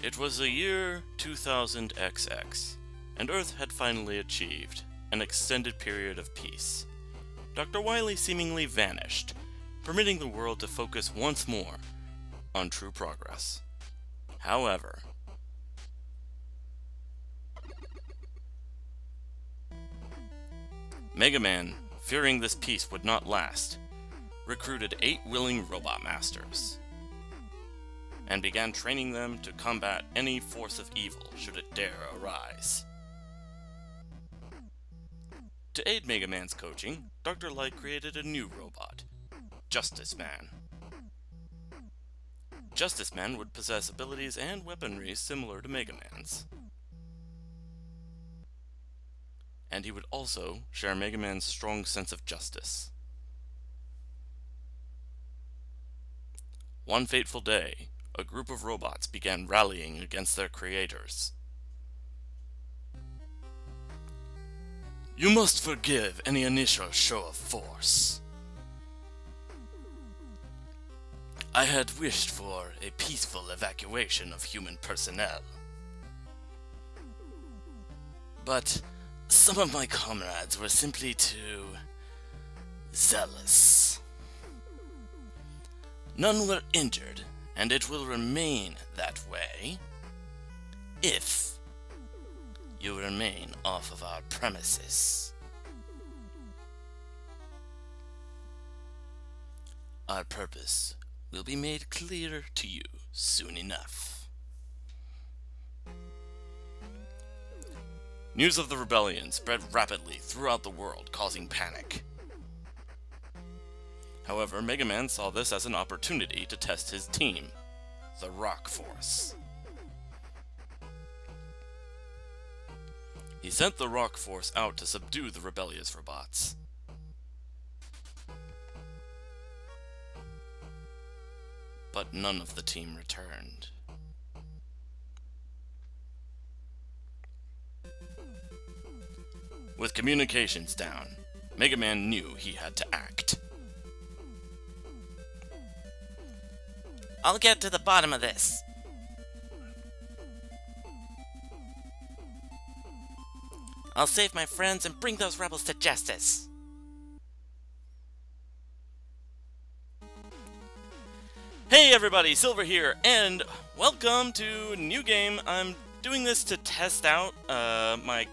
It was the year 2000XX, and Earth had finally achieved an extended period of peace. Dr. Wily seemingly vanished, permitting the world to focus once more on true progress. However, Megaman, fearing this peace would not last, recruited 8 willing robot masters, and began training them to combat any force of evil should it dare arise. To aid Megaman's coaching, Dr. Light created a new robot, Justice Man. Justice Man would possess abilities and weaponry similar to Megaman's. And he would also share Megaman's strong sense of justice. One fateful day, a group of robots began rallying against their creators. You must forgive any initial show of force. I had wished for a peaceful evacuation of human personnel. But some of my comrades were simply too zealous. None were injured, and it will remain that way if you remain off of our premises. Our purpose will be made clear to you soon enough. News of the rebellion spread rapidly throughout the world, causing panic. However, Megaman saw this as an opportunity to test his team, the Rock Force. He sent the Rock Force out to subdue the rebellious robots. But none of the team returned. With communications down, Megaman knew he had to act. I'll get to the bottom of this. I'll save my friends and bring those rebels to justice. Hey everybody, Silver here, and welcome to a new game. I'm doing this to test out my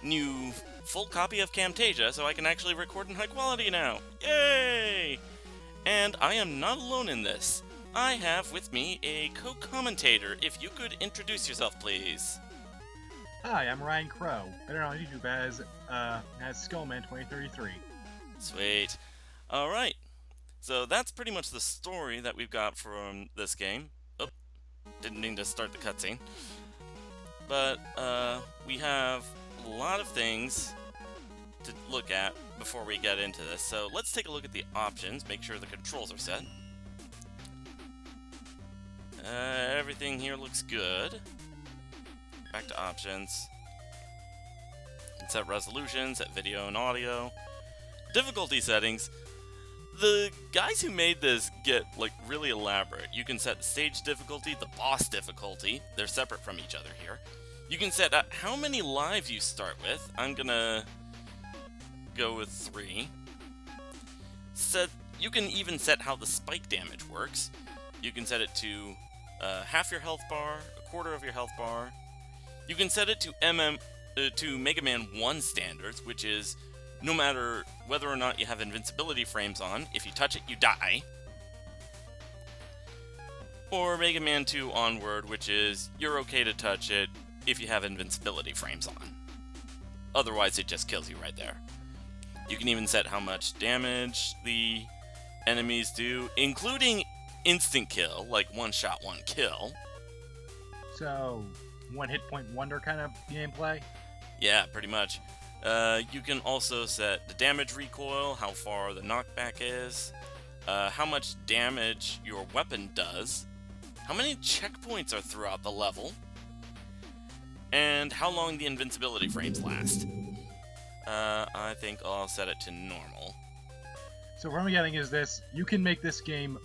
new full copy of Camtasia so I can actually record in high quality now. Yay! And I am not alone in this. I have with me a co-commentator. If you could introduce yourself, please. Hi, I'm Ryan Crow, better known on YouTube as Skullman2033. Sweet. Alright. So that's pretty much the story that we've got from this game. Oh, didn't mean to start the cutscene. But we have a lot of things to look at before we get into this. So let's take a look at the options, make sure the controls are set. Everything here looks good. Back to options. Set resolution, set video and audio. Difficulty settings. The guys who made this get like really elaborate. You can set stage difficulty, the boss difficulty. They're separate from each other here. You can set how many lives you start with. I'm gonna go with 3. You can even set how the spike damage works. You can set it to half your health bar, a quarter of your health bar. You can set it to Mega Man 1 standards, which is no matter whether or not you have invincibility frames on, if you touch it, you die. Or Mega Man 2 onward, which is you're okay to touch it if you have invincibility frames on. Otherwise, it just kills you right there. You can even set how much damage the enemies do, including instant kill, like one shot, one kill. So, one hit point wonder kind of gameplay? Yeah, pretty much. You can also set the damage recoil, how far the knockback is, how much damage your weapon does, how many checkpoints are throughout the level, and how long the invincibility frames last. I think I'll set it to normal. So what I'm getting is this, you can make this game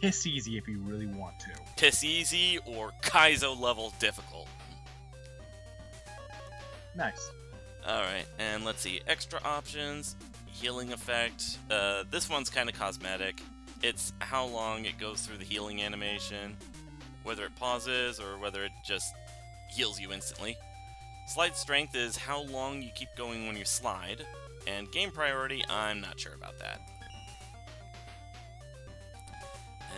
piss easy if you really want to. Piss easy or Kaizo level difficult. Nice. Alright, and let's see. Extra options. Healing effect. This one's kind of cosmetic. It's how long it goes through the healing animation. Whether it pauses or whether it just heals you instantly. Slide strength is how long you keep going when you slide. And game priority, I'm not sure about that.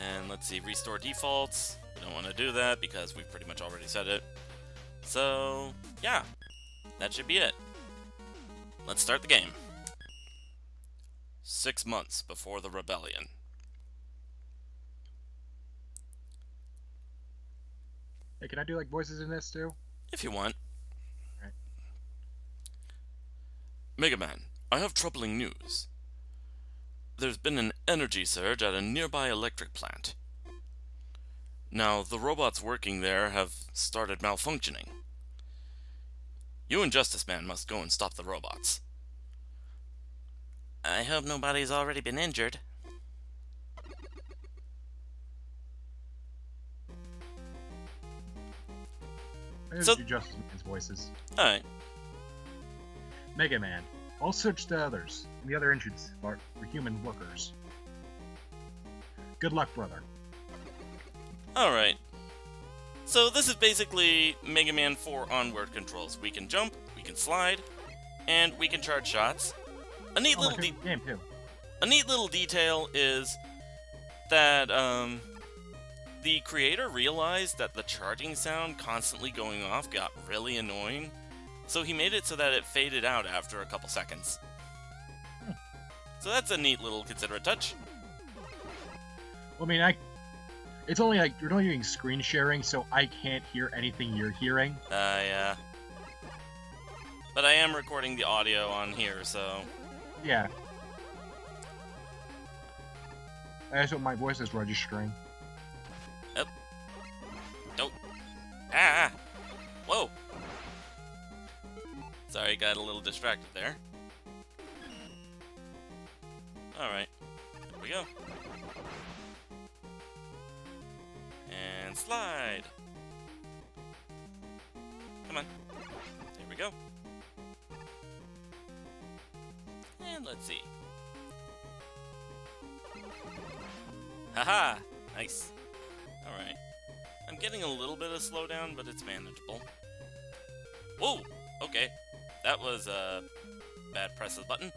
And let's see, restore defaults. We don't want to do that because we've pretty much already said it. So, yeah, that should be it. Let's start the game. 6 months before the rebellion. Hey, can I do like voices in this too? If you want. Right. Megaman, I have troubling news. There's been an energy surge at a nearby electric plant. Now, the robots working there have started malfunctioning. You and Justice Man must go and stop the robots. I hope nobody's already been injured. Here's So- your Justice Man's voices. Alright. Mega Man. I'll search the others. And the other engines are for human workers. Good luck, brother. Alright. So this is basically Mega Man 4 onward controls. We can jump, we can slide, and we can charge shots. A neat Oh, little my favorite game too. A neat little detail is that the creator realized that the charging sound constantly going off got really annoying, so he made it so that it faded out after a couple seconds. So that's a neat little considerate touch. Well, I mean, it's only like you're only doing screen sharing, so I can't hear anything you're hearing. Yeah. But I am recording the audio on here, so... Yeah. That's what my voice is registering. Ah! Whoa! Sorry, got a little distracted there. Alright, here we go. And slide! Come on. There we go. And let's see. Haha! Nice. Alright. I'm getting a little bit of slowdown, but it's manageable. Whoa! Okay. That was a bad press of the button.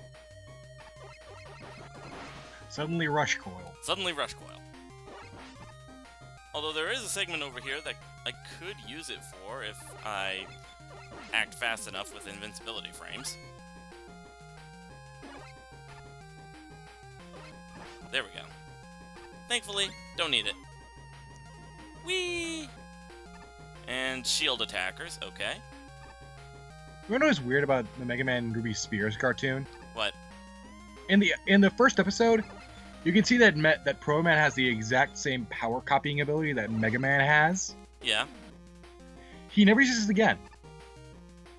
Suddenly rush coil. Suddenly rush coil. Although there is a segment over here that I could use it for if I act fast enough with invincibility frames. There we go. Thankfully, don't need it. Whee! And shield attackers, okay. You know what's weird about the Mega Man Ruby Spears cartoon? What? In the first episode, you can see that that Pro Man has the exact same power copying ability that Mega Man has. Yeah. He never uses it again.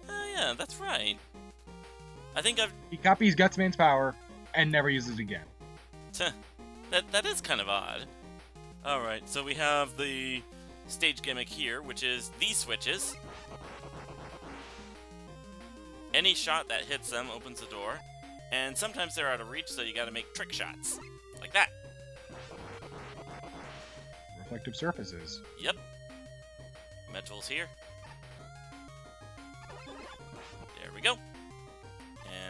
Oh yeah, that's right. I think He copies Gutsman's power and never uses it again. That is kind of odd. Alright, so we have the stage gimmick here, which is these switches. Any shot that hits them opens the door, and sometimes they're out of reach, so you gotta make trick shots. Like that. Reflective surfaces. Yep. Metal's here. There we go.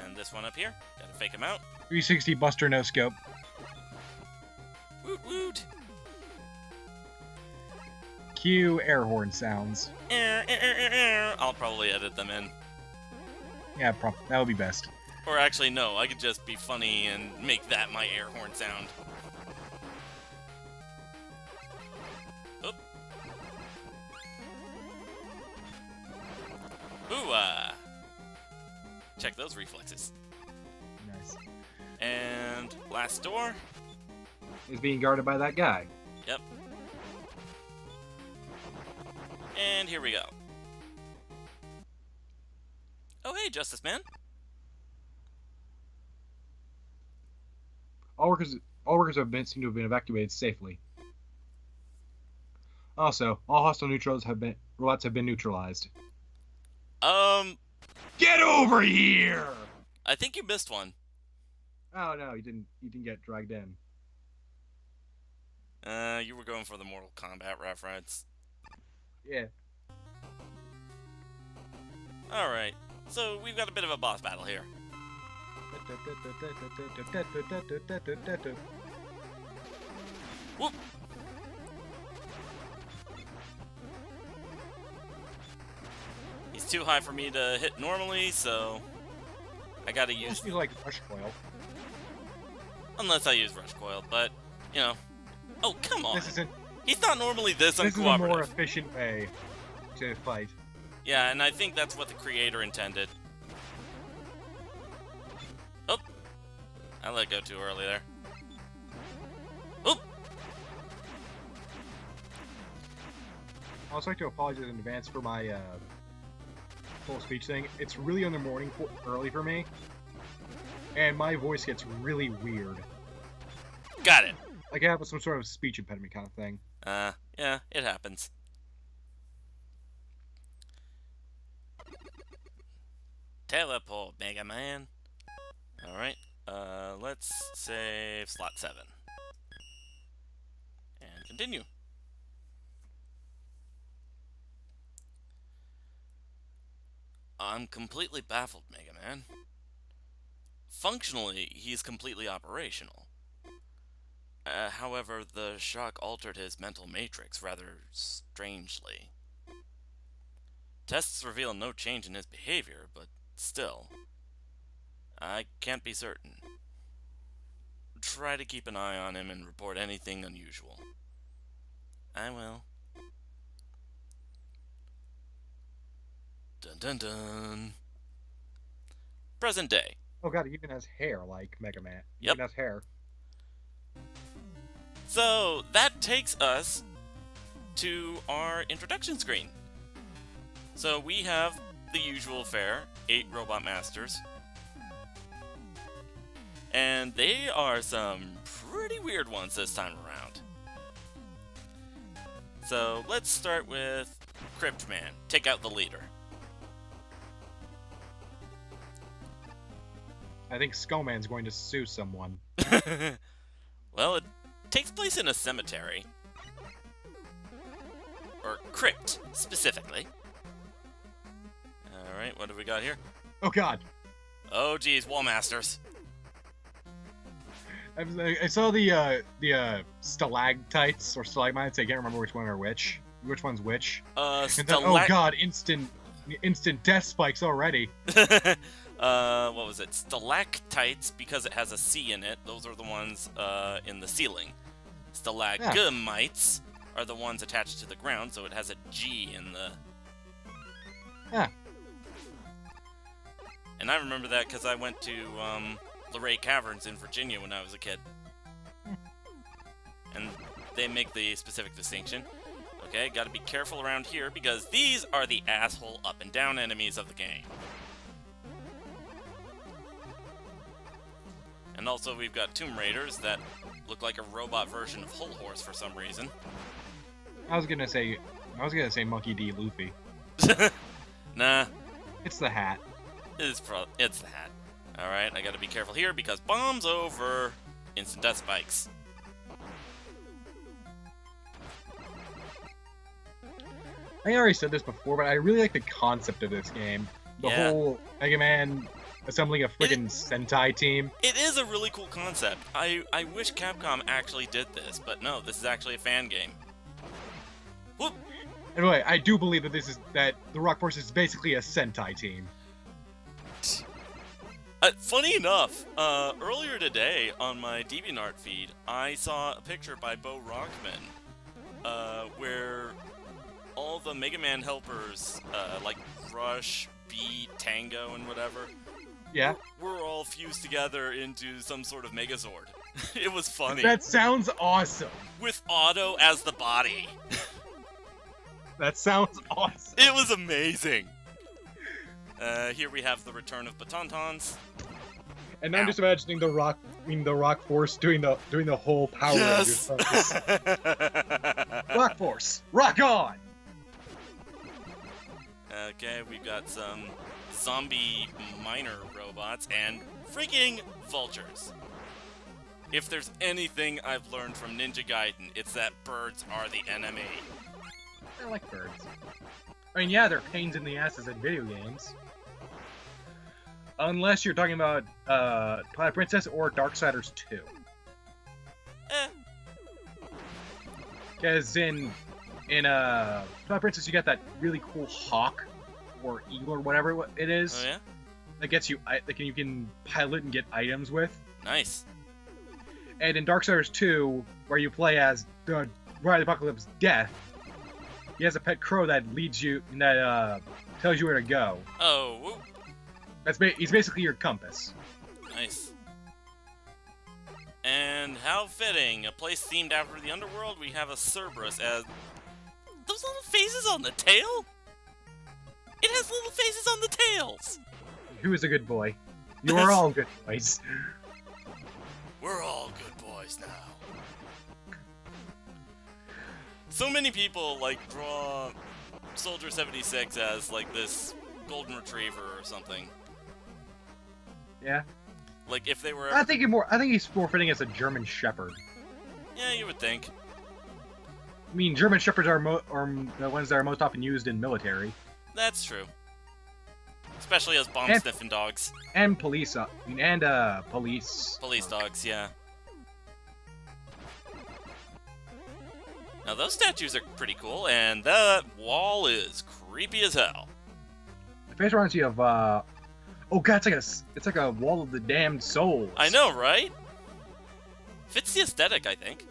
And this one up here. Gotta fake him out. 360 Buster no scope. Woot woot! Cue air horn sounds. I'll probably edit them in. Yeah, that would be best. Or actually, no, I could just be funny and make that my air horn sound. Oop. Ooh, check those reflexes. Nice. And last door. Is being guarded by that guy. Yep. And here we go. Oh, hey, Justice Man. All workers seem to have been evacuated safely. Also, all hostile robots have been neutralized. Get over here! I think you missed one. Oh no, you didn't get dragged in. You were going for the Mortal Kombat reference. Yeah. Alright, so we've got a bit of a boss battle here. Whoop! He's too high for me to hit normally, so I gotta use... You like Rush Coil. Unless I use Rush Coil, but, you know... Oh, come on! This isn't... He's not normally this uncooperative. This is a more efficient way to fight. Yeah, and I think that's what the creator intended. Oh! I let go too early there. Oh! I'd also like to apologize in advance for my full speech thing. It's really in the morning early for me, and my voice gets really weird. Got it! Like I have some sort of speech impediment kind of thing. Yeah, it happens. Teleport, Mega Man. Alright, let's save slot 7. And continue. I'm completely baffled, Mega Man. Functionally, he's completely operational. However, the shock altered his mental matrix rather strangely. Tests reveal no change in his behavior, but still, I can't be certain. Try to keep an eye on him and report anything unusual. I will. Dun dun dun. Present day. Oh god, he even has hair like Mega Man. He Yep. even has hair. So, that takes us to our introduction screen. So, we have the usual fare, 8 Robot Masters. And they are some pretty weird ones this time around. So, let's start with Cryptman. Take out the leader. I think Skullman's going to sue someone. Well, it takes place in a cemetery. Or crypt, specifically. Alright, what have we got here? Oh god! Oh geez, Wallmasters. I saw the stalactites or stalagmites. I can't remember which one are which. Which one's which? And then, oh god, instant death spikes already. What was it? Stalactites, because it has a C in it. Those are the ones in the ceiling. Stalagmites are the ones attached to the ground, so it has a G in the... Yeah. And I remember that because I went to Luray Caverns in Virginia when I was a kid. And they make the specific distinction. Okay, gotta be careful around here because these are the asshole up and down enemies of the game. And also we've got Tomb Raiders that look like a robot version of Hull Horse for some reason. I was gonna say Monkey D. Luffy. Nah. It's the hat. It's the hat. Alright, I gotta be careful here because bombs over. Instant death spikes. I already said this before, but I really like the concept of this game. The whole Mega Man assembling a friggin' Sentai team. It is a really cool concept. I wish Capcom actually did this, but no, this is actually a fan game. Whoop! Anyway, I do believe that the Rock Force is basically a Sentai team. Funny enough, earlier today on my DeviantArt feed, I saw a picture by Bo Rockman, where all the Mega Man helpers, like Rush, Beat, Tango, and whatever, yeah, were all fused together into some sort of Megazord. It was funny. That sounds awesome. With Otto as the body. That sounds awesome. It was amazing. Here we have the return of Batontons. And I'm just imagining the Rock Force doing the whole power. Yes. Rock Force, rock on! Okay, we've got some zombie miner robots and freaking vultures. If there's anything I've learned from Ninja Gaiden, it's that birds are the enemy. I like birds. I mean, yeah, they're pains in the asses in video games. Unless you're talking about Twilight Princess or Darksiders 2. Eh. Because in Twilight Princess, you got that really cool hawk or eagle or whatever it is. Oh yeah? That gets you, like, you can pilot and get items with. Nice. And in Darksiders 2, where you play as the Ride of the Apocalypse Death, he has a pet crow that leads you, that tells you where to go. Oh, whoop. He's basically your compass. Nice. And how fitting, a place themed after the underworld, we have a Cerberus as... Those little faces on the tail? It has little faces on the tails! Who is a good boy? You are all good boys. We're all good boys now. So many people, like, draw Soldier 76 as, like, this golden retriever or something. Yeah. Like, if they were... I think he's more fitting as a German Shepherd. Yeah, you would think. I mean, German Shepherds are the ones that are most often used in military. That's true. Especially as bomb-sniffing dogs. And police, police. Police dogs, yeah. Now, those statues are pretty cool, and that wall is creepy as hell. The face reminds you of, oh god, it's like a wall of the damned souls. I know, right? Fits the aesthetic, I think.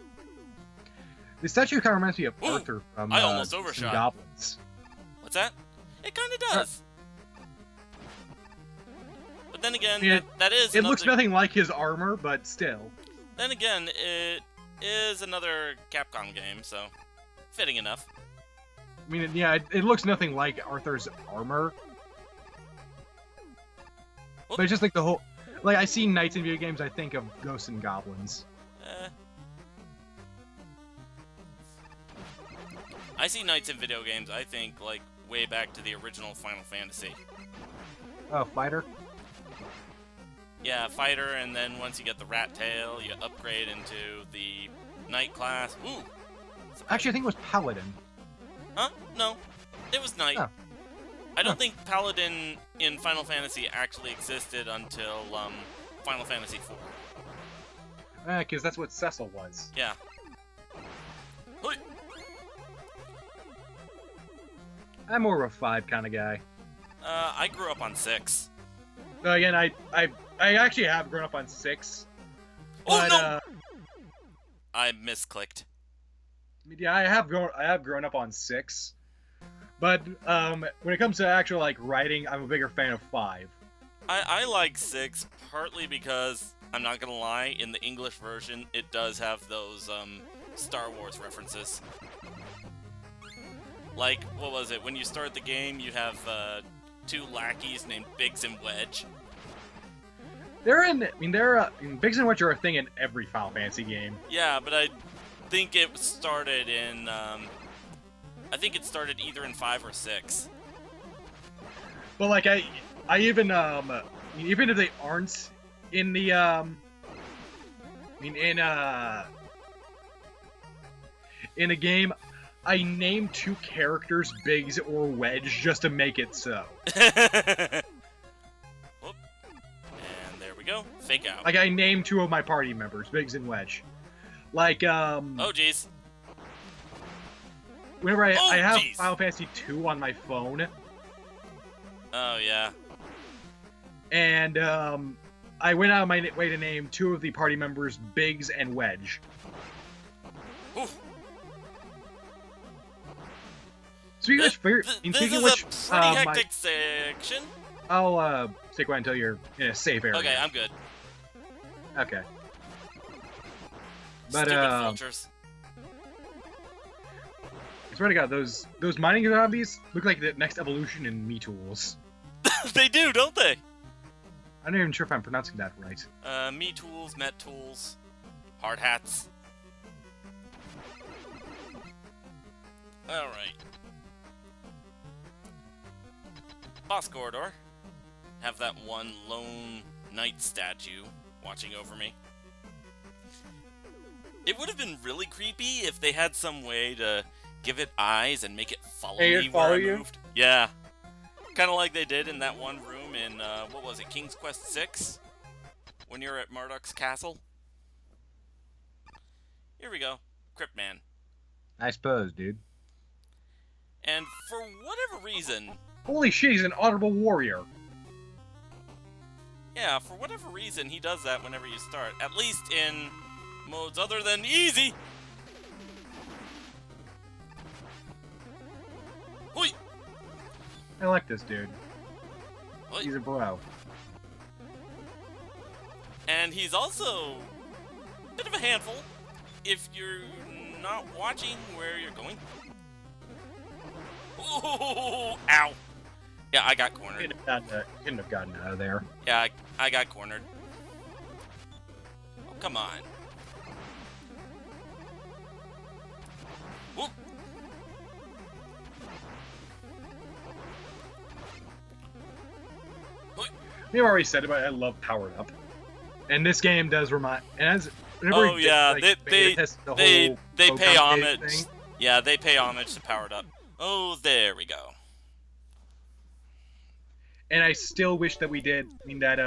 The statue kind of reminds me of Ooh, Arthur from I almost overshot. Goblins. What's that? It kind of does. But then again, Yeah, that is It another... looks nothing like his armor, but still. Then again, it is another Capcom game, so fitting enough. I mean, yeah, it looks nothing like Arthur's armor. But it's just like the whole... Like, I see knights in video games, I think of ghosts and goblins. I see knights in video games, I think, like, way back to the original Final Fantasy. Oh, fighter? Yeah, fighter, and then once you get the rat tail, you upgrade into the knight class. Ooh! Actually, I think it was paladin. Huh? No. It was knight. Oh. I don't think paladin in Final Fantasy actually existed until, Final Fantasy IV. Because that's what Cecil was. Yeah. Hoi! I'm more of a 5 kind of guy. I grew up on 6. Again, I actually have grown up on 6. Oh, But, no! I misclicked. yeah, I have grown up on 6. But when it comes to actual like writing, I'm a bigger fan of 5. I like 6 partly because, I'm not gonna lie, in the English version, it does have those, Star Wars references. Like, what was it? When you start the game, you have, 2 lackeys named Biggs and Wedge. Biggs and Wedge are a thing in every Final Fantasy game. Yeah, but I think it started in, I think it started either in 5 or 6. But like I even if they aren't in the in a game, I named 2 characters Biggs or Wedge just to make it so. Whoop. And there we go. Fake out. Like I named 2 of my party members, Biggs and Wedge. Like Oh jeez. whenever I have geez. Final Fantasy 2 on my phone, Oh yeah. and I went out of my way to name 2 of the party members Biggs and Wedge. Oof. Speaking of which, This is a pretty hectic section. I'll stick around until you're in a safe area. Okay, I'm good. Okay. But Stupid vultures. I swear to God, those mining zombies look like the next evolution in Me Tools. They do, don't they? I'm not even sure if I'm pronouncing that right. Me tools, met tools, hard hats. Alright. Boss corridor. Have that one lone knight statue watching over me. It would have been really creepy if they had some way to give it eyes and make it follow me where I moved. Yeah. Kind of like they did in that one room in, what was it, King's Quest VI? When you're at Marduk's castle? Here we go. Crypt Man. I suppose, dude. And for whatever reason... Holy shit, he's an honorable warrior. Yeah, for whatever reason, he does that whenever you start. At least in modes other than easy. Hoi! I like this dude. Hoi. He's a bro. And he's also a bit of a handful if you're not watching where you're going. Ooh, ow. Yeah, I got cornered. Couldn't have gotten out of there. Yeah, I got cornered. Oh, come on. Whoop. We've already said about it, I love Powered Up. And this game does remind... And as, oh yeah, like, they pay homage. Thing. Yeah, they pay homage to Powered Up. Oh, there we go. And I still wish that we did. I mean that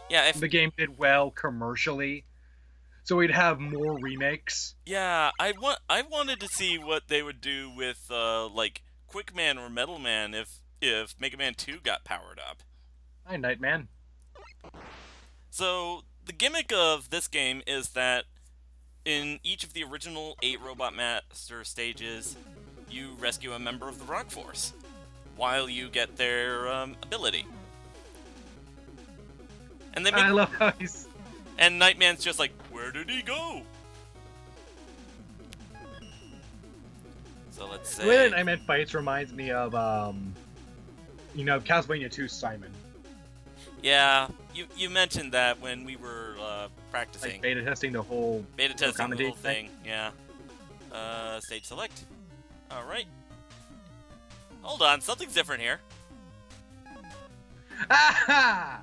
yeah, if the game did well commercially, so we'd have more remakes. yeah, I wanted to see what they would do with like Quickman or Metal Man if Mega Man 2 got powered up. Hi, Nightman. So the gimmick of this game is that in each of the original 8 Robot Master stages, you rescue a member of the Rock Force while you get their ability. And they make, I love how he's... and Nightman's just like, where did he go? So let's say... The way that Nightman fights reminds me of, you know, Castlevania 2 Simon. Yeah, you mentioned that when we were practicing. Like beta testing the whole... Beta testing the whole thing, yeah. Stage select. Alright. Hold on, something's different here. Aha!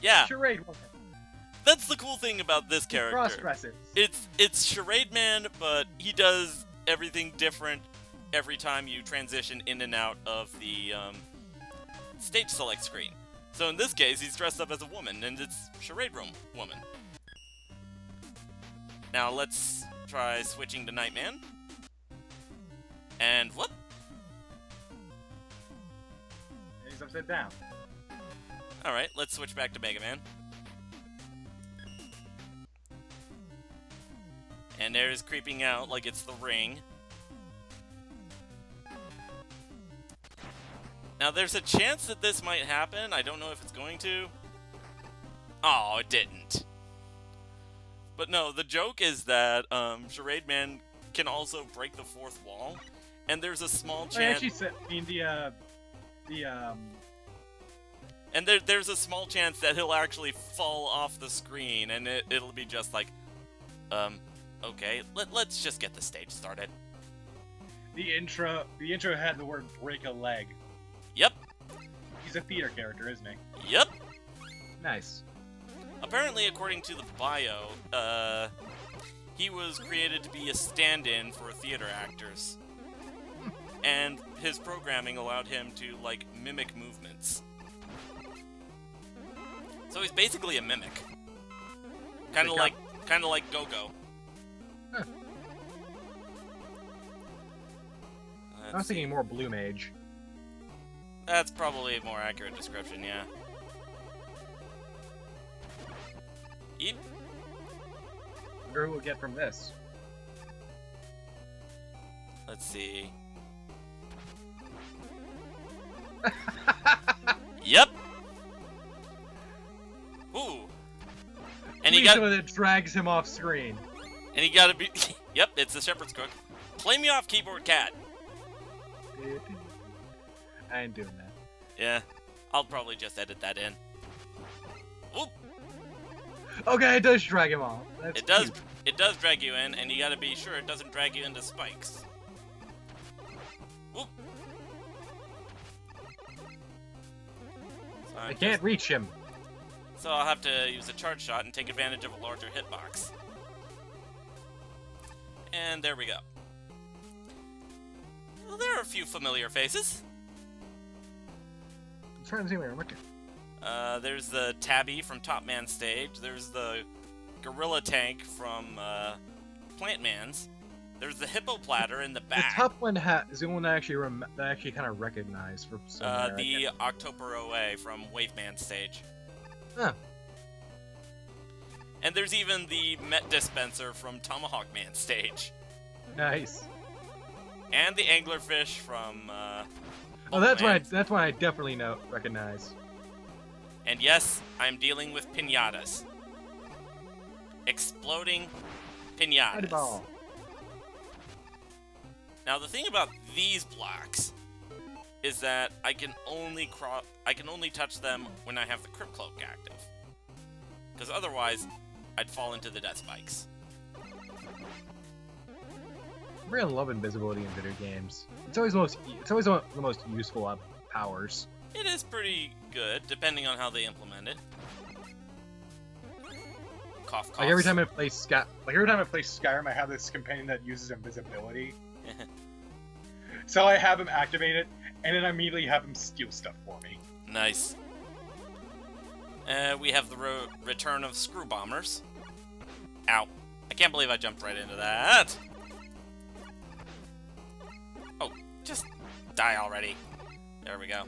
Yeah, Charade woman. that's the cool thing about this character. Cross-dresses. It's Charade Man, but he does everything different every time you transition in and out of the stage select screen. So in this case, he's dressed up as a woman, and it's Charade Room Woman. Now let's try switching to Nightman. And whoop! And he's upside down. Alright, let's switch back to Mega Man. And there's creeping out like it's the ring. Now there's a chance that this might happen. I don't know if it's going to. Oh, it didn't. But no, the joke is that Charade Man can also break the fourth wall. And there's a small chance... I actually said, I mean, And there's a small chance that he'll actually fall off the screen, and it'll be just like, okay, let's just get the stage started. The intro had the word break a leg. Yep. He's a theater character, isn't he? Yep. Nice. Apparently, according to the bio, he was created to be a stand-in for theater actors. And his programming allowed him to, like, mimic movements. So he's basically a mimic. Kind of like Go-Go. Huh. I was thinking more Blue Mage. That's probably a more accurate description, yeah. Eep. Wonder who we'll get from this. Let's see. Yep. Ooh. And he got someone that drags him off screen. And he gotta be. Yep, it's the shepherd's cook. Play me off keyboard cat. I ain't doing that. Yeah, I'll probably just edit that in. Oop. Okay, it does drag him off. That's It does. cute. It does drag you in, and you gotta be sure it doesn't drag you into spikes. Whoop. So I can't reach him. So I'll have to use a charge shot and take advantage of a larger hitbox. And there we go. Well, there are a few familiar faces. I'm trying to see where I'm looking. There's the Tabby from Top Man Stage. There's the Gorilla Tank from Plant Man's. There's the Hippo Platter in the back. The top one is the one that I actually kind of recognize for some. The October OA from Wave Man Stage. Huh. And there's even the Met Dispenser from Tomahawk Man Stage. Nice. And the Anglerfish from Oh, that's one I definitely recognize. And yes, I'm dealing with piñatas. Exploding piñatas. Ball. Now the thing about these blocks is that I can only touch them when I have the Crypt Cloak active. Because otherwise, I'd fall into the death spikes. I really love invisibility in video games. It's always one of the most useful powers. It is pretty good, depending on how they implement it. Cough, cough. Like every time I play Skyrim, I have this companion that uses invisibility. So I have him activate it, and then I immediately have him steal stuff for me. Nice. We have the return of Screw Bombers. Ow. I can't believe I jumped right into that. Oh, just die already. There we go.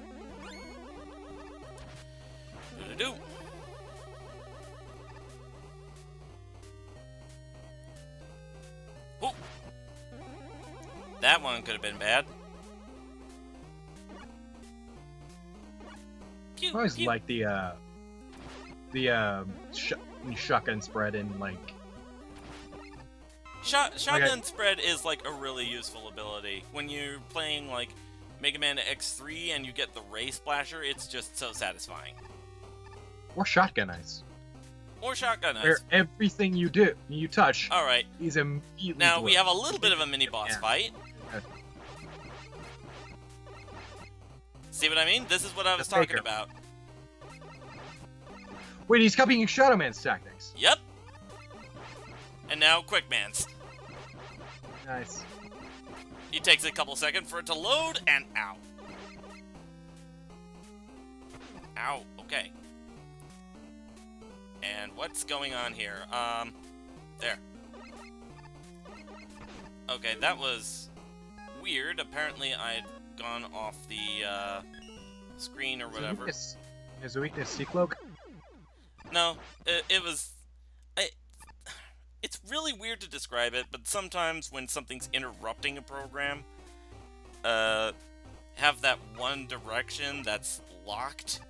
Do-do-do. Ooh. That one could have been bad. I always like the shotgun spread in like. Shotgun spread is like a really useful ability when you're playing like Megaman X3 and you get the ray splasher. It's just so satisfying. Or shotgun ice. Or shotgun ice. Where everything you touch. All right. Is immediately. Now we have a little bit of a mini boss fight. See what I mean? This is what I was talking about. Wait, he's copying Shadow Man's tactics. Yep. And now Quick Man's. Nice. It takes a couple seconds for it to load, and ow. Ow, okay. And what's going on here? There. Okay, that was weird. Apparently I'd gone off the, screen or whatever. Is the weakness C-Cloak? No, it was... It's really weird to describe it, but sometimes when something's interrupting a program, have that one direction that's locked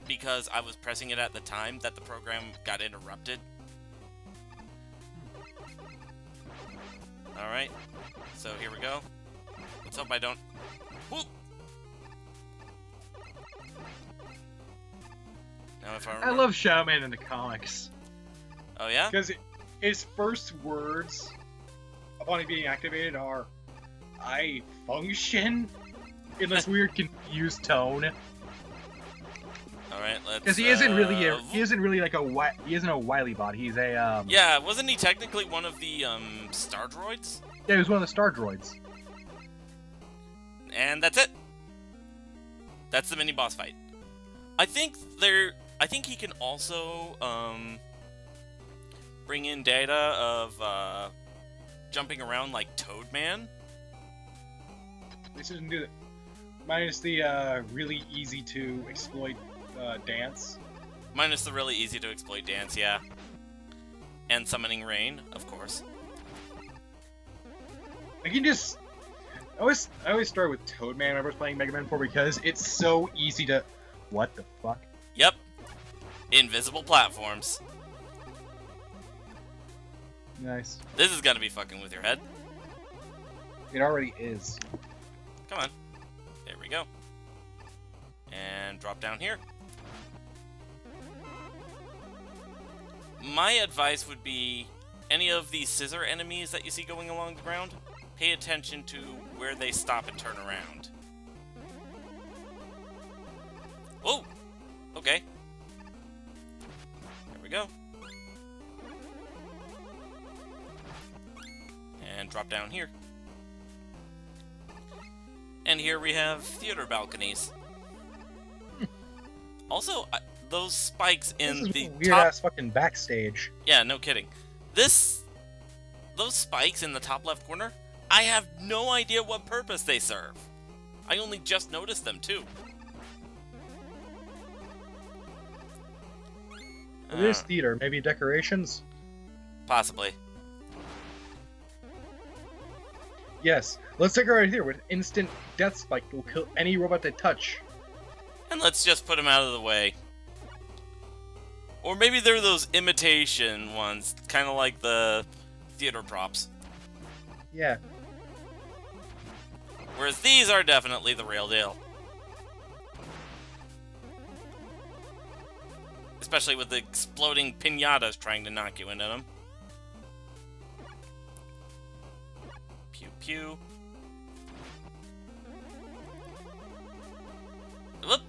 because I was pressing it at the time that the program got interrupted. Alright, so here we go. Let's hope I don't... Whoop! Now if I love Shadow Man in the comics. Oh yeah? Because his first words upon it being activated are, "I function," in this weird, confused tone. All right, let's. Because he isn't really like he isn't a wily bot. He's a Yeah, wasn't he technically one of the star droids? Yeah, he was one of the star droids. And that's it. That's the mini boss fight. I think he can also bring in data of jumping around like Toadman. This doesn't do that. Minus the really easy to exploit dance. Minus the really easy to exploit dance, yeah. And summoning rain, of course. I can just. I always start with Toadman when I was playing Mega Man 4 because it's so easy to. What the fuck? Yep. Invisible platforms. Nice. This is gonna be fucking with your head. It already is. Come on. There we go. And drop down here. My advice would be, any of these scissor enemies that you see going along the ground, pay attention to where they stop and turn around. Oh! Okay. There we go. And drop down here. And here we have theater balconies. Also, those spikes in the weird ass fucking backstage. Yeah, no kidding. Those spikes in the top left corner, I have no idea what purpose they serve. I only just noticed them too. It is theater, maybe decorations? Possibly. Yes, let's take it right here with instant death spike that will kill any robot they touch. And let's just put them out of the way. Or maybe they're those imitation ones, kind of like the theater props. Yeah. Whereas these are definitely the real deal. Especially with the exploding piñatas trying to knock you into them. Pew pew. Whoop.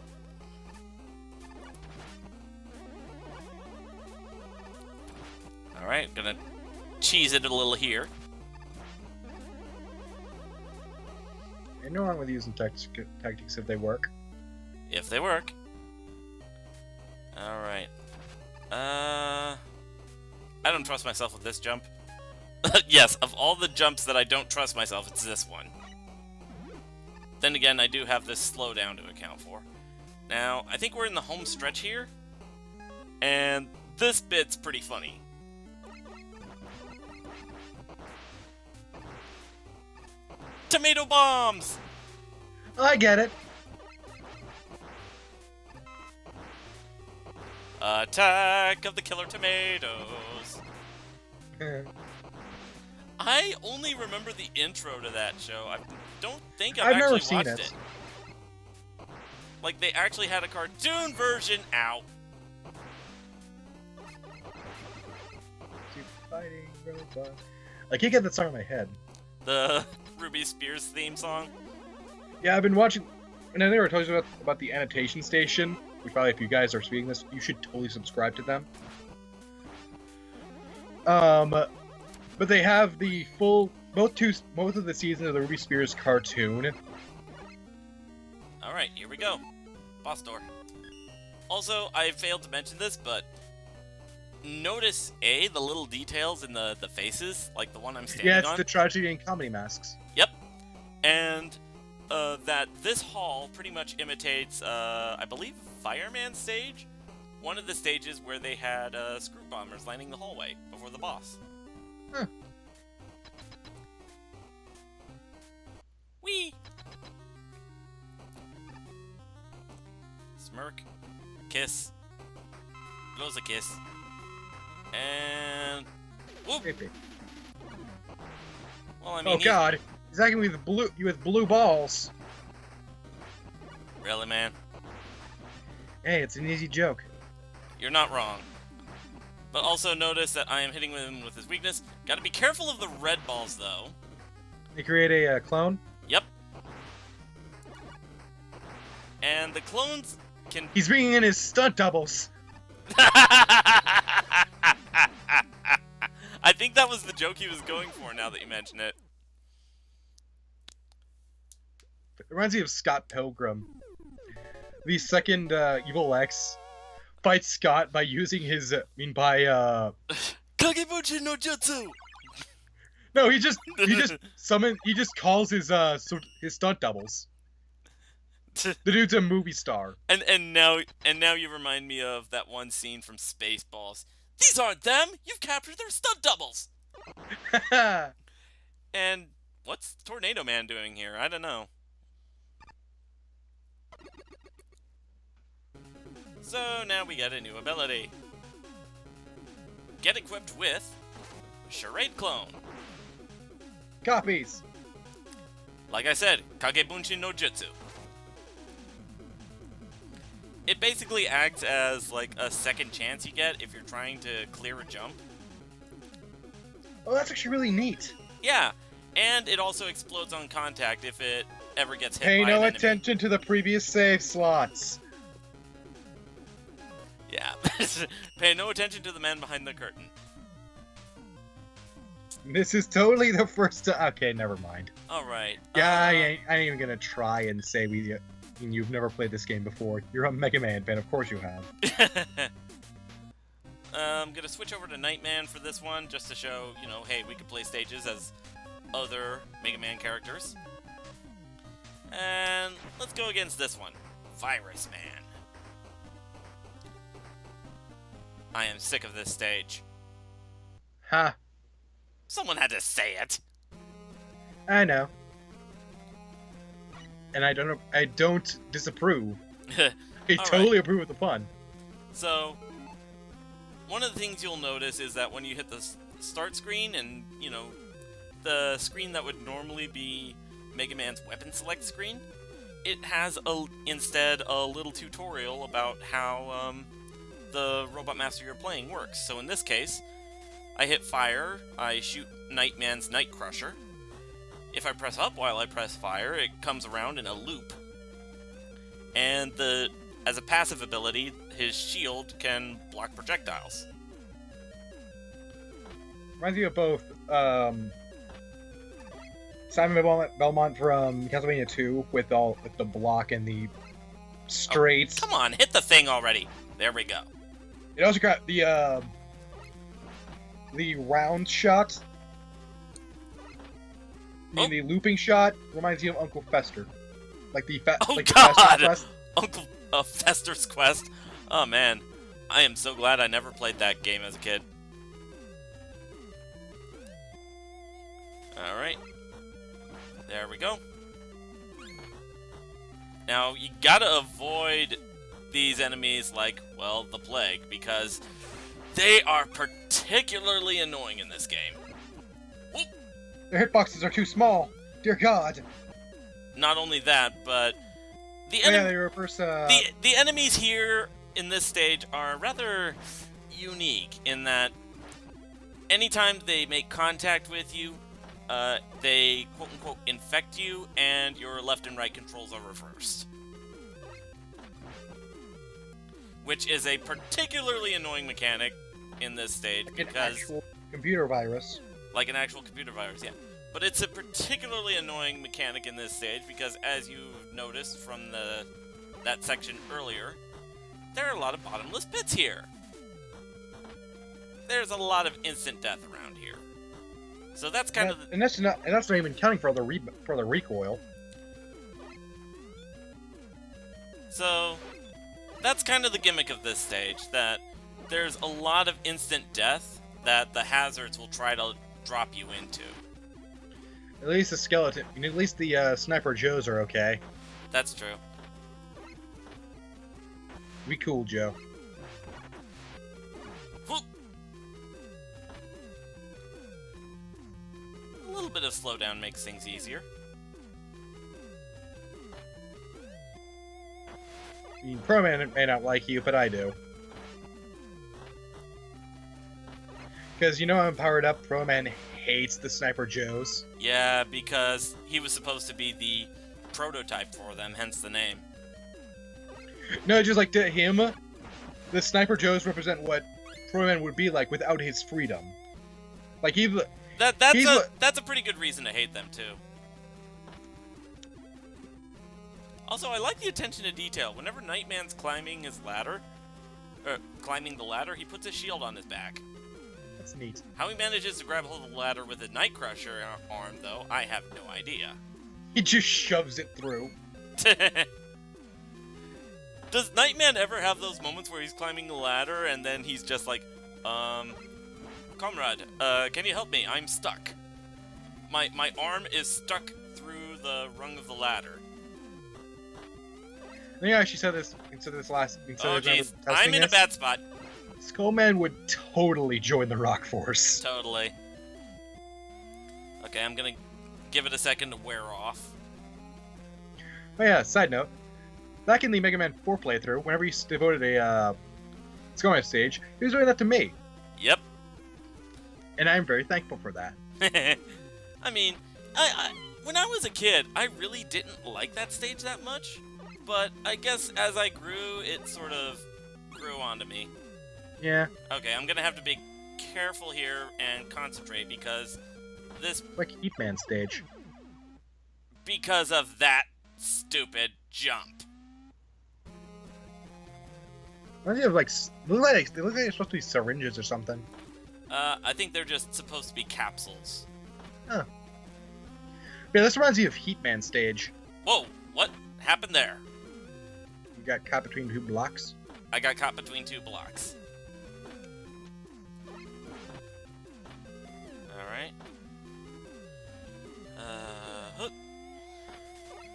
Alright, gonna cheese it a little here. Ain't no wrong with using tactics if they work. If they work. Alright. I don't trust myself with this jump. Yes, of all the jumps that I don't trust myself, it's this one. Then again, I do have this slowdown to account for. Now, I think we're in the home stretch here. And this bit's pretty funny. Tomato bombs! I get it. Attack of the killer tomatoes. I only remember the intro to that show. I don't think I've never actually seen watched it. it. Like, they actually had a cartoon version out. Fighting robot. I can't get that song in my head. The Ruby Spears theme song. Yeah, I've been watching, and I never told you about the annotation station. Which probably, if you guys are speaking this, you should totally subscribe to them. But they have the full both of the seasons of the Ruby Spears cartoon. Alright, here we go. Boss door. Also, I failed to mention this, but notice, the little details in the faces, like the one I'm standing on. Yeah, it's the tragedy and comedy masks. Yep. And that this hall pretty much imitates, I believe, Fireman stage? One of the stages where they had screw bombers lining the hallway before the boss. Huh. Whee! Smirk. Kiss. Blows a kiss. And... whoop! Creepy. Well, I mean, Oh god, he's attacking me with blue balls. Really, man? Hey, it's an easy joke. You're not wrong. But also notice that I am hitting him with his weakness. Gotta be careful of the red balls, though. They create a clone? Yep. And the clones can... He's bringing in his stunt doubles. I think that was the joke he was going for, now that you mention it. It reminds me of Scott Pilgrim. The second Evil X fights Scott by using his, Kagebuchi no jutsu! No, he just calls his stunt doubles. The dude's a movie star. And now you remind me of that one scene from Spaceballs. These aren't them! You've captured their stunt doubles! And what's Tornado Man doing here? I don't know. So now we get a new ability. Get equipped with Charade Clone. Copies. Like I said, Kagebunshin no Jutsu. It basically acts as like a second chance you get if you're trying to clear a jump. Oh, that's actually really neat. Yeah, And it also explodes on contact if it ever gets hit Pay by no an enemy. attention to the previous save slots. Yeah. Pay no attention to the man behind the curtain. This is totally the first time. Okay, never mind. Alright. Yeah, I ain't even gonna try and say you've never played this game before. You're a Mega Man fan, of course you have. I'm gonna switch over to Nightman for this one, just to show, you know, hey, we could play stages as other Mega Man characters. And let's go against this one, Virus Man. I am sick of this stage. Ha. Someone had to say it. I know. And I don't disapprove. I totally approve of the fun. So, one of the things you'll notice is that when you hit the start screen and, you know, the screen that would normally be Mega Man's weapon select screen, it has instead a little tutorial about how the Robot Master you're playing works. So in this case, I hit fire, I shoot Nightman's Night Crusher. If I press up while I press fire, it comes around in a loop. And as a passive ability, his shield can block projectiles. Reminds me of both Simon Belmont from Castlevania 2 with the block and the straight. Oh, come on, hit the thing already. There we go. It also got the round shot. I mean, the looping shot reminds you of Uncle Fester, like the God! Fester quest. Uncle Fester's Quest. Oh man, I am so glad I never played that game as a kid. All right, there we go. Now you gotta avoid these enemies like, well, the plague, because they are particularly annoying in this game. Whoop. Their hitboxes are too small. Dear God. Not only that, but the they reverse. The enemies here in this stage are rather unique in that anytime they make contact with you, they quote-unquote infect you, and your left and right controls are reversed. Which is a particularly annoying mechanic in this stage, like because... an actual computer virus. Like an actual computer virus, yeah. But it's a particularly annoying mechanic in this stage, because as you've noticed from that section earlier, there are a lot of bottomless pits here. There's a lot of instant death around here. So that's kind of... And that's not even counting for the recoil. So, that's kind of the gimmick of this stage, that there's a lot of instant death that the hazards will try to drop you into. At least the skeleton, at least the Sniper Joes are okay. That's true. Be cool, Joe. Whoop. A little bit of slowdown makes things easier. I mean, Pro Man may not like you, but I do. Because you know I'm powered up, Pro Man hates the Sniper Joes. Yeah, because he was supposed to be the prototype for them, hence the name. No, just like to him, the Sniper Joes represent what Pro Man would be like without his freedom. Like that's a pretty good reason to hate them too. Also, I like the attention to detail. Whenever Nightman's climbing his ladder, climbing the ladder, he puts a shield on his back. That's neat. How he manages to grab hold of the ladder with a Night Crusher arm, though, I have no idea. He just shoves it through. Does Nightman ever have those moments where he's climbing the ladder and then he's just like, Comrade, can you help me? I'm stuck. My arm is stuck through the rung of the ladder. I think I actually said this last. Oh jeez, I'm in a bad spot. Skullman would totally join the Rock Force. Totally. Okay, I'm gonna give it a second to wear off. Oh yeah, side note. Back in the Mega Man 4 playthrough, whenever he devoted a Skullman stage, he was doing that to me. Yep. And I'm very thankful for that. I mean, When I was a kid, I really didn't like that stage that much, but I guess as I grew, it sort of grew onto me. Yeah. Okay, I'm gonna have to be careful here and concentrate because this... Like Heatman stage. Because of that stupid jump. Why do you have, like, they look like they're supposed to be syringes or something. I think they're just supposed to be capsules. Huh. Yeah, this reminds me of Heatman stage. Whoa, what happened there? You got caught between 2 blocks. I got caught between 2 blocks. Alright. Hook.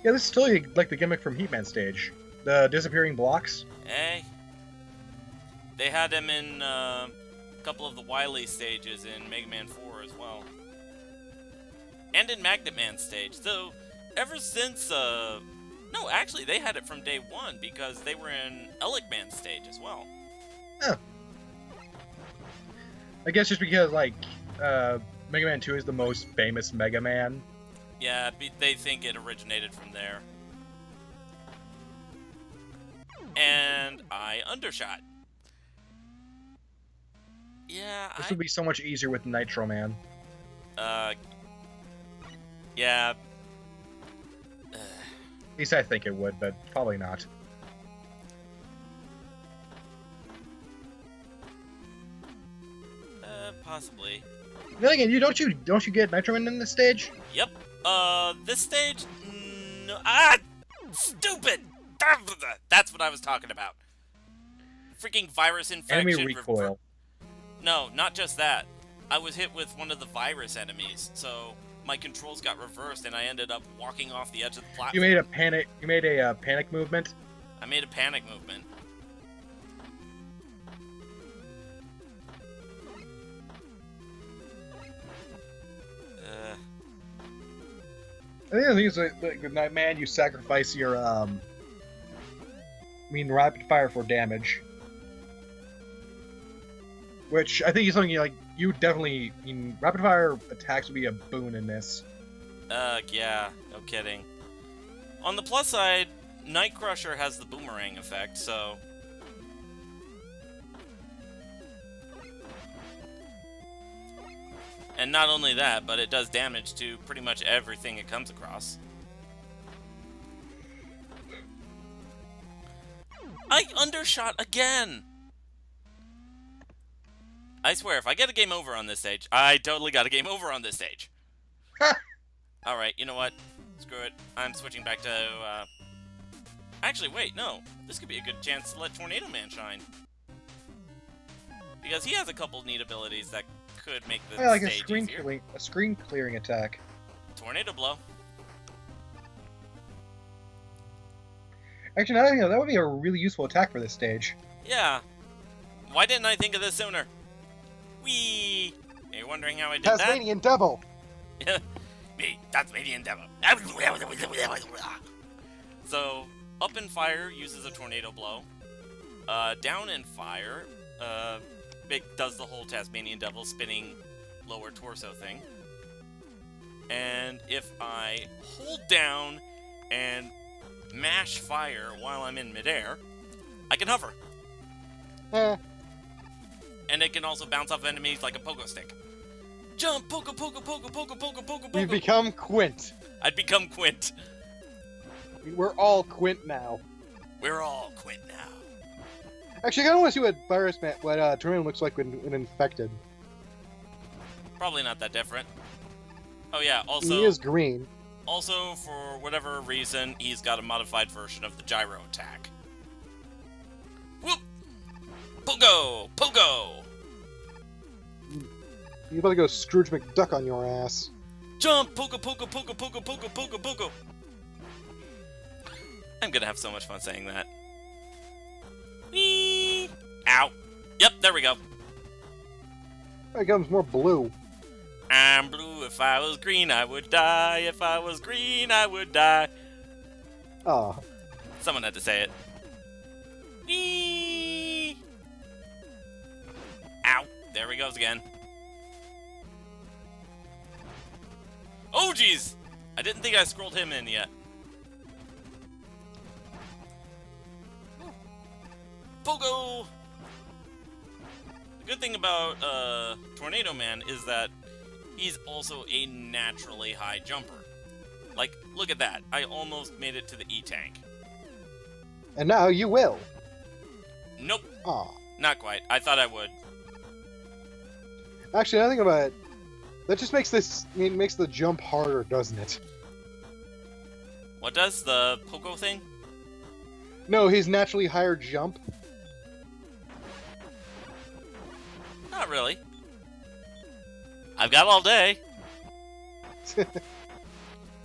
Yeah, this is totally like the gimmick from Heatman stage. The disappearing blocks. Hey. They had them in a couple of the Wily stages in Mega Man 4 as well. And in Magnet Man stage. So, ever since, no, actually, they had it from day 1 because they were in Elec Man stage as well. Oh. I guess just because, like, Mega Man 2 is the most famous Mega Man. Yeah, they think it originated from there. And I undershot. Yeah, This would be so much easier with Nitro Man. Yeah. At least I think it would, but probably not. Possibly. Then again, don't you get Nitro Man in this stage? Yep. This stage? No. Stupid! That's what I was talking about. Freaking virus infection. Enemy recoil. No, not just that. I was hit with one of the virus enemies, so my controls got reversed and I ended up walking off the edge of the platform. You made a panic movement? I made a panic movement. I think the thing is, like, with Nightman, you sacrifice your, rapid fire for damage. Which, I think is something, you definitely, rapid fire attacks would be a boon in this. Yeah, no kidding. On the plus side, Night Crusher has the boomerang effect, so... And not only that, but it does damage to pretty much everything it comes across. I undershot again! I swear, if I get a game over on this stage, I totally got a game over on this stage. Alright, you know what? Screw it. I'm switching back to, Actually, wait, no. This could be a good chance to let Tornado Man shine. Because he has a couple neat abilities that could make the like stage easier. a screen clearing attack. Tornado Blow. Actually, now that I think of it, that would be a really useful attack for this stage. Yeah. Why didn't I think of this sooner? Whee! You're wondering how I did that? Tasmanian Devil! Me, Tasmanian Devil. So, up in fire uses a Tornado Blow. Down in fire, it does the whole Tasmanian Devil spinning lower torso thing. And if I hold down and mash fire while I'm in midair, I can hover. And it can also bounce off enemies like a pogo stick. Jump! Pogo, pogo, pogo, pogo, pogo, pogo, pogo! You've become Quint. I'd become Quint. We're all Quint now. We're all Quint now. Actually, I kind of want to see what Tornado looks like when infected. Probably not that different. Oh yeah, also... He is green. Also, for whatever reason, he's got a modified version of the gyro attack. Whoop! Pogo! Pogo! You're about to go Scrooge McDuck on your ass. Jump! Pogo, pogo, pogo, pogo, pogo, pogo, pogo! I'm gonna have so much fun saying that. Whee! Ow! Yep, there we go. It becomes more blue. I'm blue. If I was green, I would die. If I was green, I would die. Oh. Someone had to say it. Whee! Ow! There he goes again. Oh, jeez! I didn't think I scrolled him in yet. Pogo! The good thing about Tornado Man is that he's also a naturally high jumper. Like, look at that. I almost made it to the E-Tank. And now you will. Nope. Aw. Not quite. I thought I would. Actually, I think about it. That just makes this, makes the jump harder, doesn't it? What does? The Pogo thing? No, his naturally higher jump. Not really. I've got all day.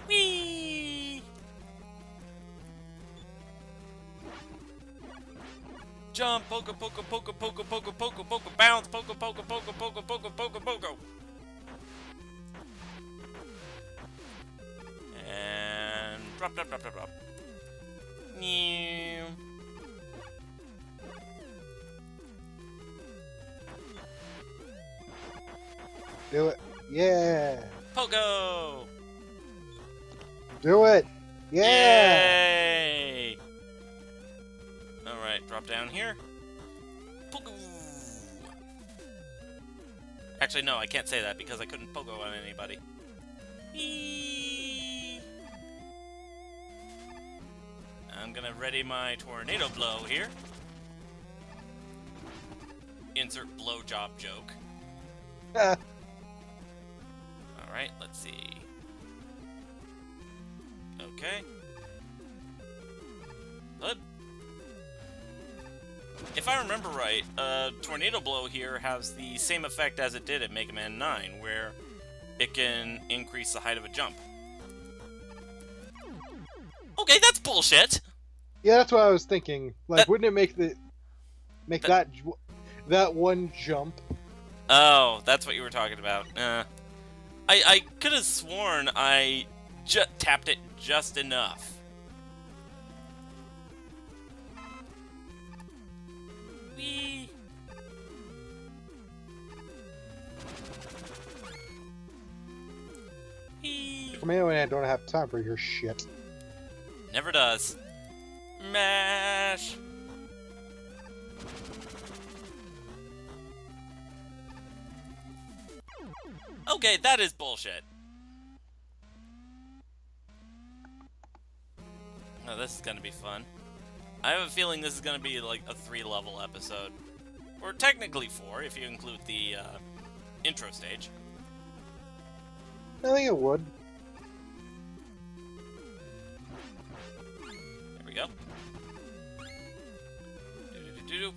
Whee! Jump, pogo, pogo, pogo, pogo, pogo, pogo, pogo, bounce, pogo, pogo, pogo, pogo, pogo, pogo, pogo. And drop, drop, drop, drop, drop. Meow. Do it. Yeah. Pogo! Do it. Yeah. Yay! Alright, drop down here. Pogo! Actually, no, I can't say that because I couldn't pogo on anybody. Eee. I'm gonna ready my tornado blow here. Insert blowjob joke. Alright, let's see. Okay. Good. If I remember right, Tornado Blow here has the same effect as it did at Mega Man 9, where it can increase the height of a jump. Okay, that's bullshit! Yeah, that's what I was thinking. Like, wouldn't it make that one jump? Oh, that's what you were talking about. I could have sworn I tapped it just enough. Whee! Whee! For me, I don't have time for your shit. Never does. Mash! Okay, that is bullshit. Oh, this is gonna be fun. I have a feeling this is gonna be like a 3-level episode. Or technically 4, if you include the intro stage. I think it would. There we go. Do-do-do-do-do.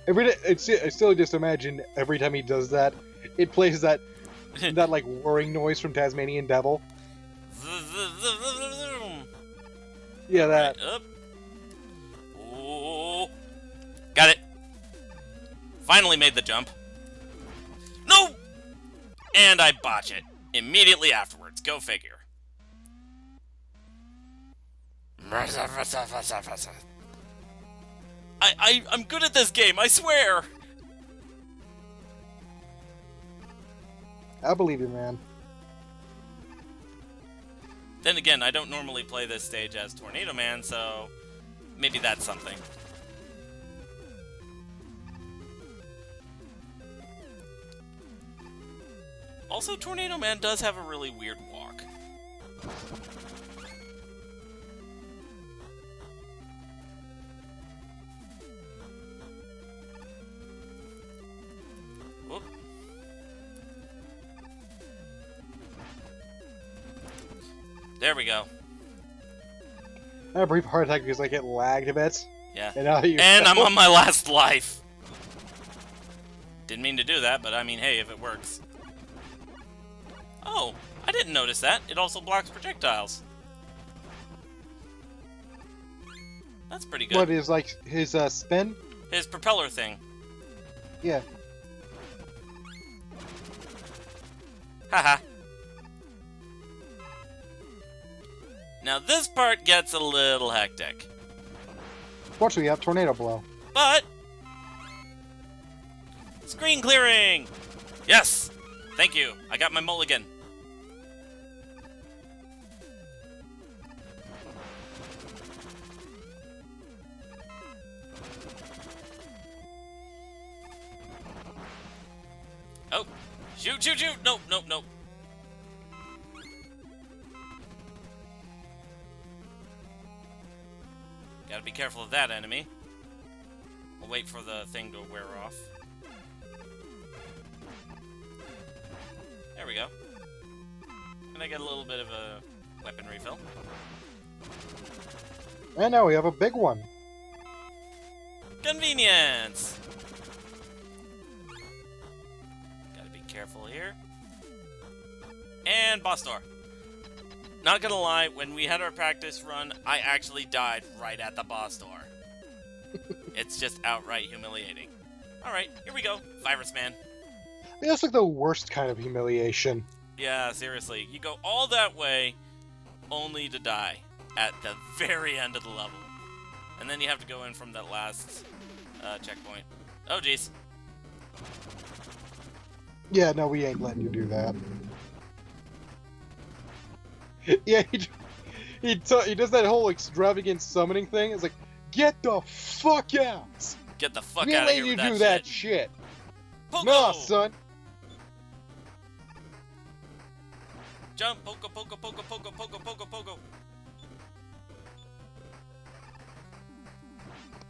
I still just imagine every time he does that, it plays that like whirring noise from Tasmanian Devil. Yeah, that. Right, up. Ooh. Got it. Finally made the jump. No! And I botch it immediately afterwards. Go figure. I'm good at this game, I swear! I believe you, man. Then again, I don't normally play this stage as Tornado Man, so maybe that's something. Also, Tornado Man does have a really weird walk. Whoop. There we go. I had a brief heart attack because I get lagged a bit. Yeah. And I'm on my last life. Didn't mean to do that, but I mean, hey, if it works. Oh, I didn't notice that. It also blocks projectiles. That's pretty good. What is like his spin? His propeller thing. Yeah. Haha. Now this part gets a little hectic. Fortunately, you have Tornado Blow. But Screen clearing! Yes! Thank you. I got my mulligan. Oh! Shoot, shoot, shoot! Nope, nope, nope. Gotta be careful of that enemy. We'll wait for the thing to wear off. There we go. And I get a little bit of a weapon refill. And now we have a big one. Convenience! Gotta be careful here. And boss door. Not gonna lie, when we had our practice run, I actually died right at the boss door. It's just outright humiliating. Alright, here we go. Virus Man. That's like the worst kind of humiliation. Yeah, seriously. You go all that way, only to die at the very end of the level. And then you have to go in from that last checkpoint. Oh, jeez. Yeah, no, we ain't letting you do that. Yeah, he does that whole extravagant summoning thing. It's like, get the fuck out! Get the fuck We out ain't of here letting you with do that that shit. Pogo! Nah, son. Jump! Pogo, pogo, pogo, pogo, pogo, pogo,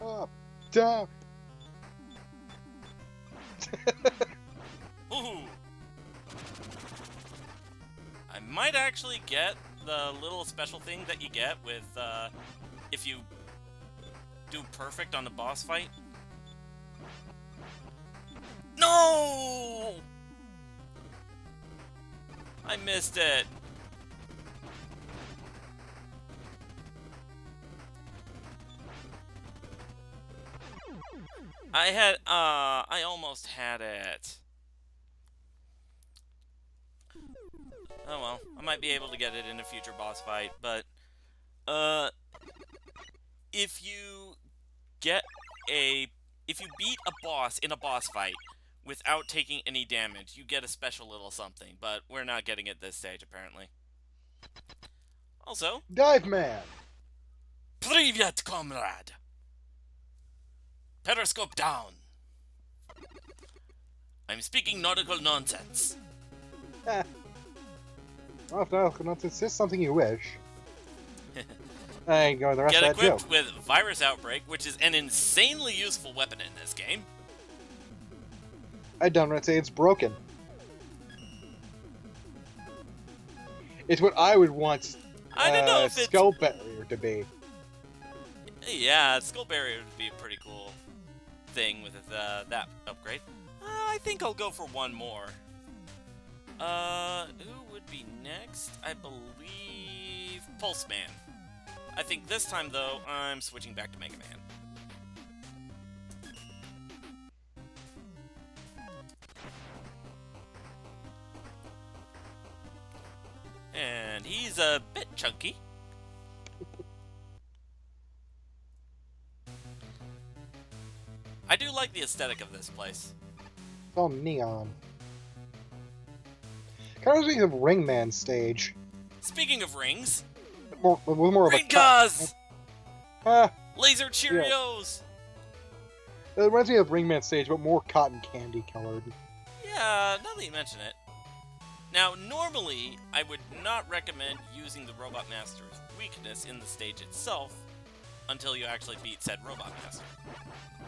pogo. Up, down. Ooh! I might actually get the little special thing that you get with, if you do perfect on the boss fight. No! I missed it. I almost had it. Oh well, I might be able to get it in a future boss fight, but, if you beat a boss in a boss fight without taking any damage, you get a special little something, but we're not getting it this stage, apparently. Also, Dive Man. Privyet, comrade! Periscope down! I'm speaking nautical nonsense. Well, if not, it's just something you wish. I ain't going the rest Get of that joke. equipped with Virus Outbreak, which is an insanely useful weapon in this game. I don't say it's broken. It's what I would want I don't know if it's... Skull Barrier to be. Yeah, Skull Barrier would be a pretty cool thing with that upgrade. I think I'll go for one more. Who would be next? I believe Pulse Man. I think this time, though, I'm switching back to Megaman. And he's a bit chunky. I do like the aesthetic of this place. It's all neon. Kind of reminds me of Ringman stage. Speaking of rings, With more of a Ringcuz! cut. Laser Cheerios! It reminds me of Ringman stage, but more cotton candy colored. Yeah, now that you mention it. Now, normally, I would not recommend using the Robot Master's weakness in the stage itself until you actually beat said Robot Master.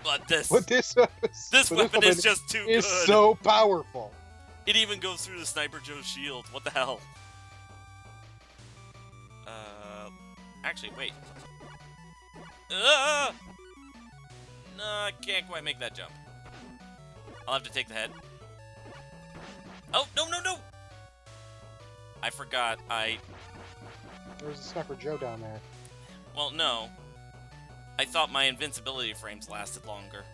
But this weapon is just too good. It's so powerful. It even goes through the Sniper Joe's shield. What the hell? Actually, wait. No, I can't quite make that jump. I'll have to take the head. Oh, no, no, no! I forgot, There's a Sniper Joe down there. Well, no. I thought my invincibility frames lasted longer.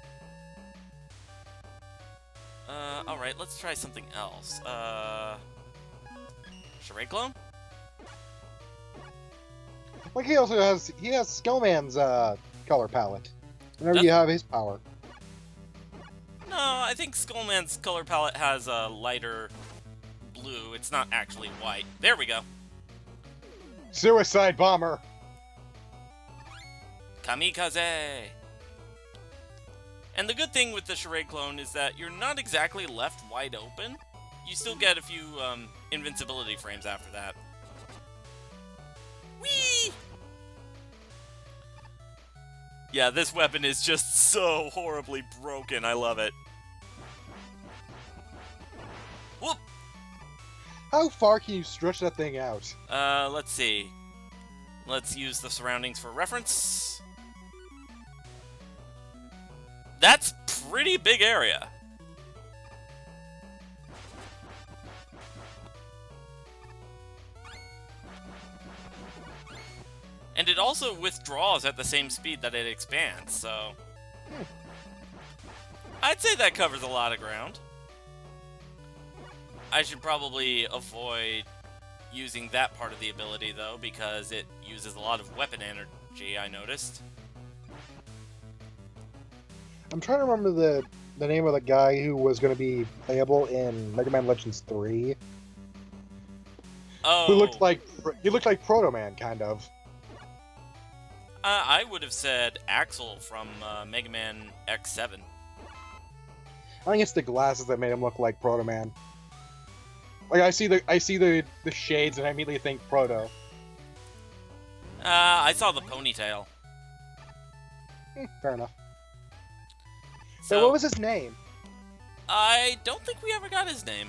Alright, let's try something else. Charade Clone? Like he has Skullman's color palette. Whenever you have his power. No, I think Skullman's color palette has a lighter blue. It's not actually white. There we go. Suicide bomber. Kamikaze! And the good thing with the Charade clone is that you're not exactly left wide open. You still get a few invincibility frames after that. Whee! Yeah, this weapon is just so horribly broken. I love it. Whoop! How far can you stretch that thing out? Let's see. Let's use the surroundings for reference. That's pretty big area. And it also withdraws at the same speed that it expands, so... I'd say that covers a lot of ground. I should probably avoid using that part of the ability, though, because it uses a lot of weapon energy, I noticed. I'm trying to remember the name of the guy who was going to be playable in Mega Man Legends 3. Oh. Who looked like Proto Man, kind of. I would have said Axel from Mega Man X7. I think it's the glasses that made him look like Proto Man. Like I see the shades and I immediately think Proto. I saw the ponytail. Fair enough. So what was his name? I don't think we ever got his name.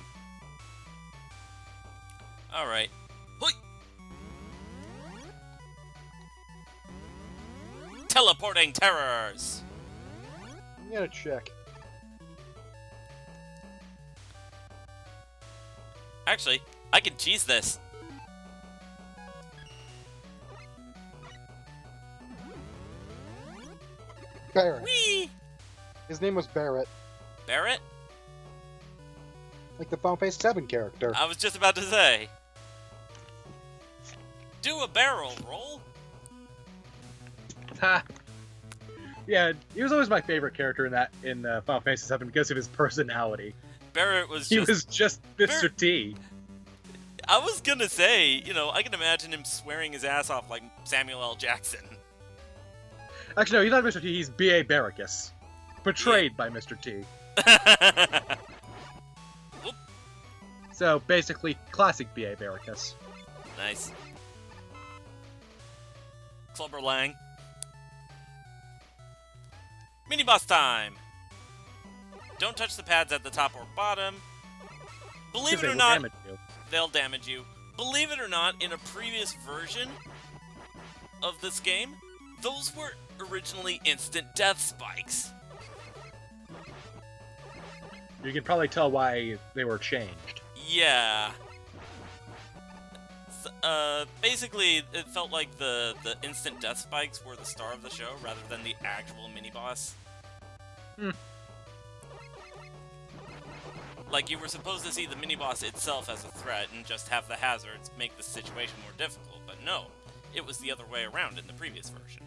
Alright. Hoi! Teleporting terrors! I'm gonna check. Actually, I can cheese this. Barrett. Whee! His name was Barrett. Barrett? Like the Final Fantasy 7 character. I was just about to say. Do a barrel roll. Ha! Yeah, he was always my favorite character in Final Fantasy VII because of his personality. Barrett was He just... was just Mr. T. I was gonna say, you know, I can imagine him swearing his ass off like Samuel L. Jackson. Actually, no, he's not Mr. T, he's B.A. Barracus. Portrayed by Mr. T. Whoop. So, basically, classic B.A. Barracus. Nice. Clubber Lang. Mini-boss time! Don't touch the pads at the top or bottom. Believe it or not, they'll damage you. Believe it or not, in a previous version of this game, those were originally instant death spikes. You can probably tell why they were changed. Yeah. Basically, it felt like the instant death spikes were the star of the show rather than the actual mini-boss. Like, you were supposed to see the mini-boss itself as a threat and just have the hazards make the situation more difficult, but no. It was the other way around in the previous version.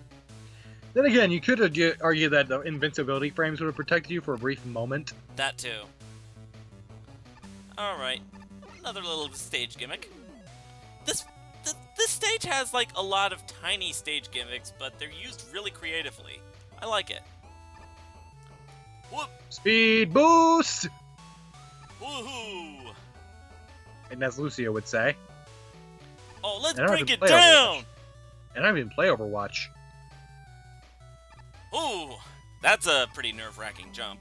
Then again, you could argue that the invincibility frames would have protected you for a brief moment. That too. Alright. Another little stage gimmick. This stage has, like, a lot of tiny stage gimmicks, but they're used really creatively. I like it. Whoop! Speed boost! Woohoo! And as Lucio would say. Oh, let's And I don't break even it play down! And I don't even play Overwatch. Ooh, that's a pretty nerve-wracking jump.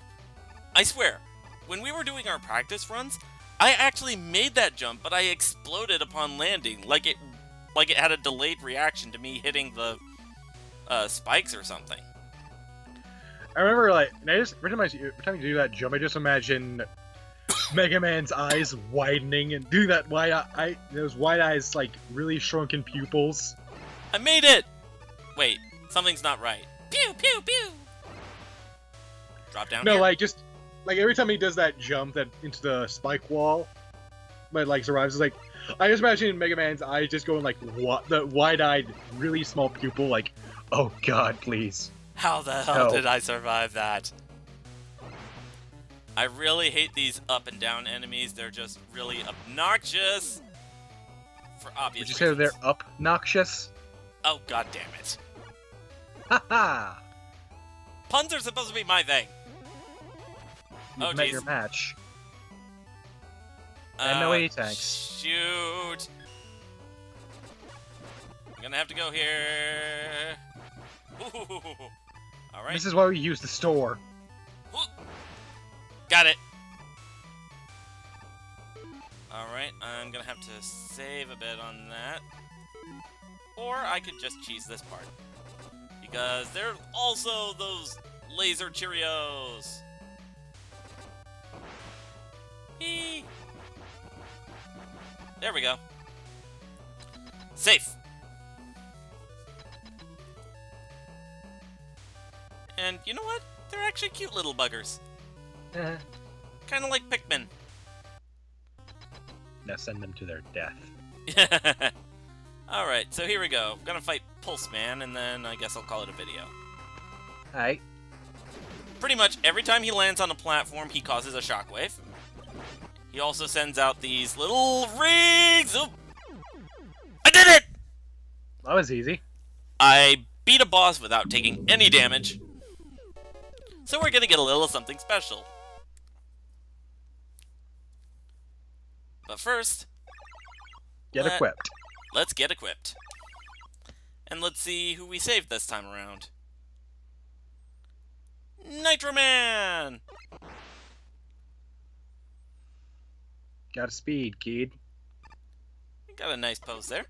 I swear, when we were doing our practice runs, I actually made that jump, but I exploded upon landing, like it had a delayed reaction to me hitting the spikes or something. I remember, like, every time you do that jump, I just imagine Mega Man's eyes widening and do that those wide eyes, like, really shrunken pupils. I made it! Wait, something's not right. Pew, pew, pew! Drop down No, here. like every time he does that jump into the spike wall, but like survives, it's like I just imagine Mega Man's eyes just going like what the wide-eyed, really small pupil, like, oh god, please. How the hell No. did I survive that? I really hate these up and down enemies. They're just really obnoxious. For obvious Would you say reasons. they're obnoxious? Oh, god damn it. Haha! Puns are supposed to be my thing. You've Oh, met jeez. your match. And no A-tanks. Shoot. I'm gonna have to go here. Alright. This is why we use the store. Got it. Alright, I'm gonna have to save a bit on that. Or I could just cheese this part. Because there are also those laser Cheerios. Eee. There we go. Safe. And you know what? They're actually cute little buggers. Kind of like Pikmin. Now send them to their death. Alright, so here we go. I'm gonna fight Pulse Man, and then I guess I'll call it a video. Alright. Pretty much every time he lands on a platform, he causes a shockwave. He also sends out these little rings! Oh. I did it! That was easy. I beat a boss without taking any damage. So we're gonna get a little something special. But first, Get equipped. let's get equipped. And let's see who we saved this time around. Nitro Man! Got a speed, kid. Got a nice pose there.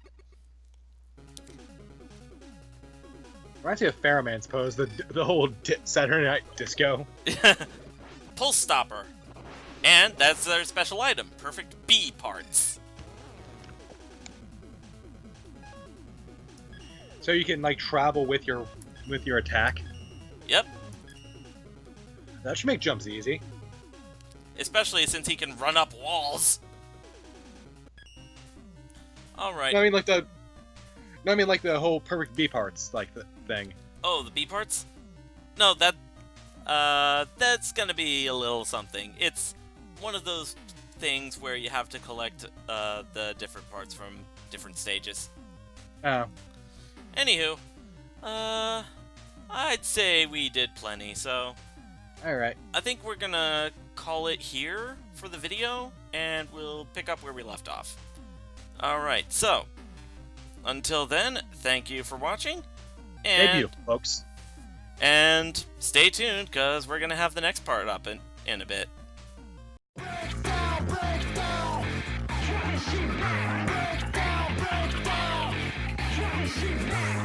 Reminds me of Pharaoh's pose, the whole Saturday Night Disco. Pulse Stopper. And that's their special item, perfect B parts. So you can like travel with your attack. Yep. That should make jumps easy. Especially since he can run up walls. Alright. No, I mean like the whole perfect B parts like the thing. Oh, the B parts? No, that's gonna be a little something. It's one of those things where you have to collect the different parts from different stages. Oh. Anywho, I'd say we did plenty, so Alright. I think we're gonna call it here for the video, and we'll pick up where we left off. Alright, so, until then, thank you for watching, Stay and, beautiful, folks. and stay tuned, because we're gonna have the next part up in a bit. Break down, break down. Try to shoot back. Break down, break down. Try to shoot back.